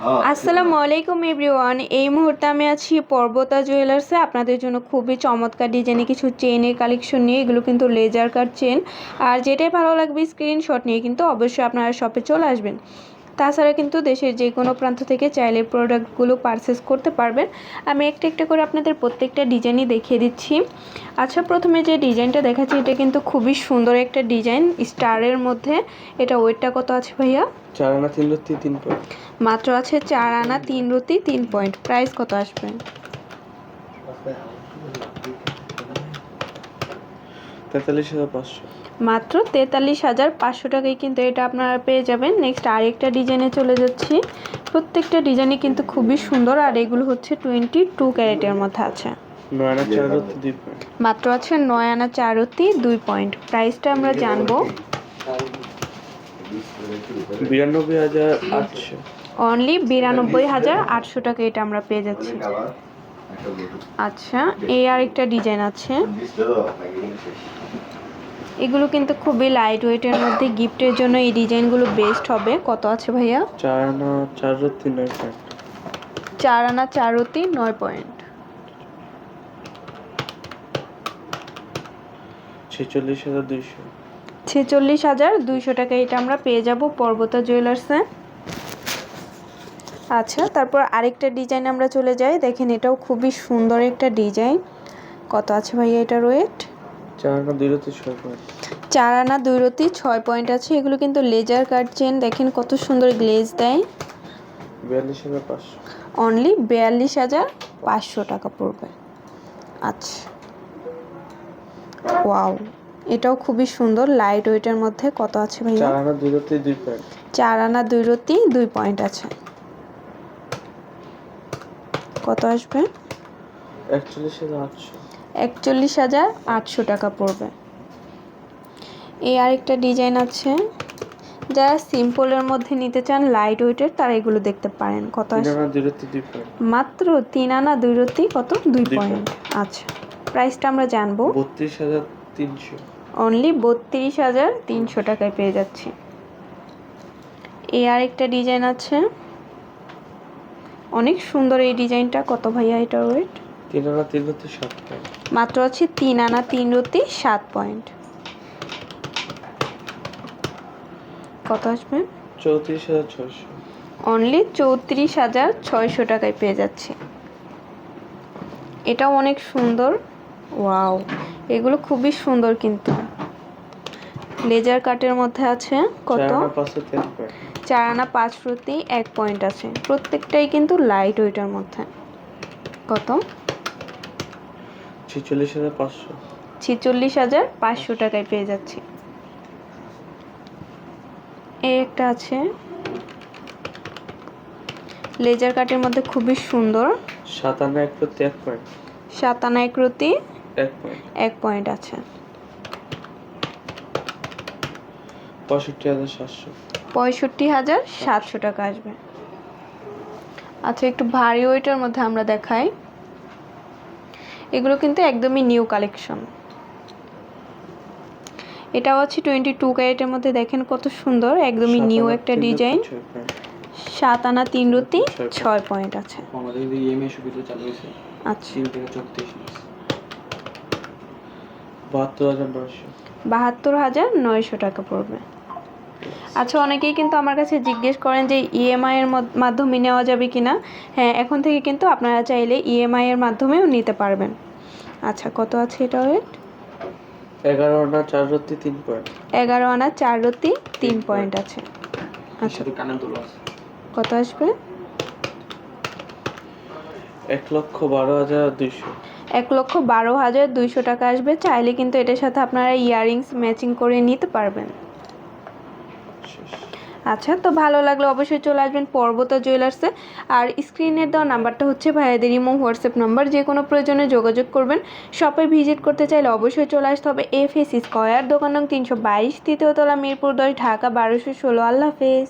আসসালামু আলাইকুম এভরিওয়ান। এই মুহূর্তে আমি আছি পর্বতা জুয়েলার্সে। আপনাদের জন্য খুবই চমৎকার ডিজাইনে কিছু চেনের কালেকশন নিয়ে, এগুলো কিন্তু লেজার কাট চেন। আর যেটাই ভালো লাগবে স্ক্রিনশট নিয়ে কিন্তু অবশ্যই আপনারা শপে চলে আসবেন। তাছাড়া কিন্তু দেশের যে কোনো প্রান্ত থেকে চাইলে প্রোডাক্টগুলো পারচেস করতে পারবেন। আমি একটা একটা করে আপনাদের প্রত্যেকটা ডিজাইনই দেখিয়ে দিচ্ছি। আচ্ছা, প্রথমে যে ডিজাইনটা দেখাচ্ছি এটা কিন্তু খুবই সুন্দর একটা ডিজাইন স্টারের মধ্যে। এটা ওয়েটটা কত আছে ভাইয়া? 4 আনা 3 রুটি 3 পয়েন্ট। মাত্র আছে 4 আনা 3 রুটি 3 পয়েন্ট। প্রাইস কত আসবে? 43,500। মাত্র 43,500 টাকায় কিন্তু এটা আপনারা পেয়ে যাবেন। নেক্সট আরেকটা ডিজাইনে চলে যাচ্ছি। প্রত্যেকটা ডিজাইনই কিন্তু খুবই সুন্দর, আর এগুলো হচ্ছে 22 ক্যারেটের মধ্যে আছে। 9 আনা 4 রুটি 2 পয়েন্ট। মাত্র আছে 9 আনা 4 রুটি 2 পয়েন্ট। প্রাইসটা আমরা জানবো। 92,800। অনলি 92,800 টাকা এটা আমরা পেয়ে যাচ্ছি। আচ্ছা, এই আরেকটা ডিজাইন আছে। এগুলো কিন্তু খুবই লাইট ওয়েটের মধ্যে, গিফটের জন্য এই ডিজাইনগুলো বেস্ট হবে। কত আছে ভাইয়া? 4 আনা 4 রুটি 9 পয়েন্ট। 4 আনা 4 রুটি 9 পয়েন্ট। 46,200। 46,200 টাকা এটা আমরা পেয়ে যাব পর্বতা জুয়েলার্সে। আচ্ছা, তারপর আরেকটা ডিজাইন আমরা চলে যাই। দেখেন এটাও খুবই সুন্দর একটা ডিজাইন। কত আছে ভাইয়া এটার ওয়েট? 4 আনা 2 রুটি 6 পয়েন্ট। 4 আনা 2 রুটি 6 পয়েন্ট আছে। এগুলো কিন্তু লেজার কাট চেন, দেখেন কত সুন্দর গ্লেজ দেয়। 42,500। অনলি 42,500 টাকা পড়বে। আচ্ছা, ওয়াও, এটাও খুবই সুন্দর লাইট ওয়েটের মধ্যে। কত আছে ভাইয়া? 4 আনা 2 রুটি 2 পয়েন্ট। 4 আনা 2 রুটি 2 পয়েন্ট আছে। কত আসবে? 41,800। 41,800 টাকা পড়বে। এই আরেকটা ডিজাইন আছে। যারা সিম্পলের মধ্যে নিতে চান লাইট ওয়েটের, তারা এগুলো দেখতে পারেন। কত 3 আসবে? আনা 2 রুটি 2 পয়েন্ট। মাত্র 3 আনা 2 রুটি কত? 2 পয়েন্ট। আচ্ছা, প্রাইসটা আমরা জানবো। 32,300। অনলি 32,300 টাকায় পেয়ে যাচ্ছি। এই আরেকটা ডিজাইন আছে, অনেক সুন্দর এই ডিজাইনটা। কত ভাইয়া এটার ওয়েট? 3 আনা 3 রুটি 7 পয়েন্ট। মাত্র আছে 3 আনা 3 রুটি 7 পয়েন্ট। কত আসবে? 34,600। অনলি 34,600 টাকায় পেয়ে যাচ্ছি। এটাও অনেক সুন্দর। ওয়াও, এগুলো খুবই সুন্দর কিন্তু লেজার কাটের মধ্যে আছে। কত? 4 আনা 5 রুটি 1 পয়েন্ট। 4 আনা 5 রুটি 1 পয়েন্ট আছে। প্রত্যেকটাই কিন্তু লাইট ওয়েটের মধ্যে। কত? 46,500। 46,500 টাকায় পেয়ে যাচ্ছি। এই একটা আছে লেজার কাটের মধ্যে, খুবই সুন্দর। 7 আনা 1 রুটি 1 পয়েন্ট। 7 আনা 1 রুটি 1 পয়েন্ট। 1 পয়েন্ট আছে। 65,700। 65,700 টাকা আসবে। আচ্ছা, একটু ভারী ওয়েটের মধ্যে আমরা দেখাই। এগুলো কিন্তু একদমই নিউ কালেকশন। এটাও আছে 22 ক্যারেটের মধ্যে। দেখেন কত সুন্দর, একদমই নিউ একটা ডিজাইন। 7 আনা 3 রুটি 6 পয়েন্ট আছে। আমাদের ইএমআই সুবিধা চালু হয়েছে। আচ্ছা, 3 থেকে 34 মাস। 72,900। 72,900 টাকা পড়বে। আচ্ছা, অনেকেই কিন্তু আমার কাছে জিজ্ঞেস করেন যে ইএমআই এর মাধ্যমে নেওয়া যাবে কিনা। হ্যাঁ, এখন থেকে কিন্তু আপনারা চাইলে ইএমআই এর মাধ্যমেও নিতে পারবেন। আচ্ছা, কত আছে এটা ওয়েট? 11 আনা 4 রুটি 3 পয়েন্ট। 11 আনা 4 রুটি 3 পয়েন্ট আছে। আচ্ছা, কত আসবে? 1,12,200। 1,12,200 টাকা আসবে। চাইলে কিন্তু এটার সাথে আপনারা ইয়াররিংস ম্যাচিং করে নিতে পারবেন। আচ্ছা, তো ভালো লাগলে অবশ্যই চলে আসবেন পর্বতা জুয়েলার্সে। আর স্ক্রিনের দেওয়া নাম্বারটা হচ্ছে ভাইয়াদের ইমো হোয়াটসঅ্যাপ নাম্বার। যে কোনো প্রয়োজনে যোগাযোগ করবেন। শপে ভিজিট করতে চাইলে অবশ্যই চলে আসতে হবে এফএস স্কয়ার, দোকান নং 322, তৃতীয় তলা, মিরপুর 10, ঢাকা 1216। আল্লাহ হাফেজ।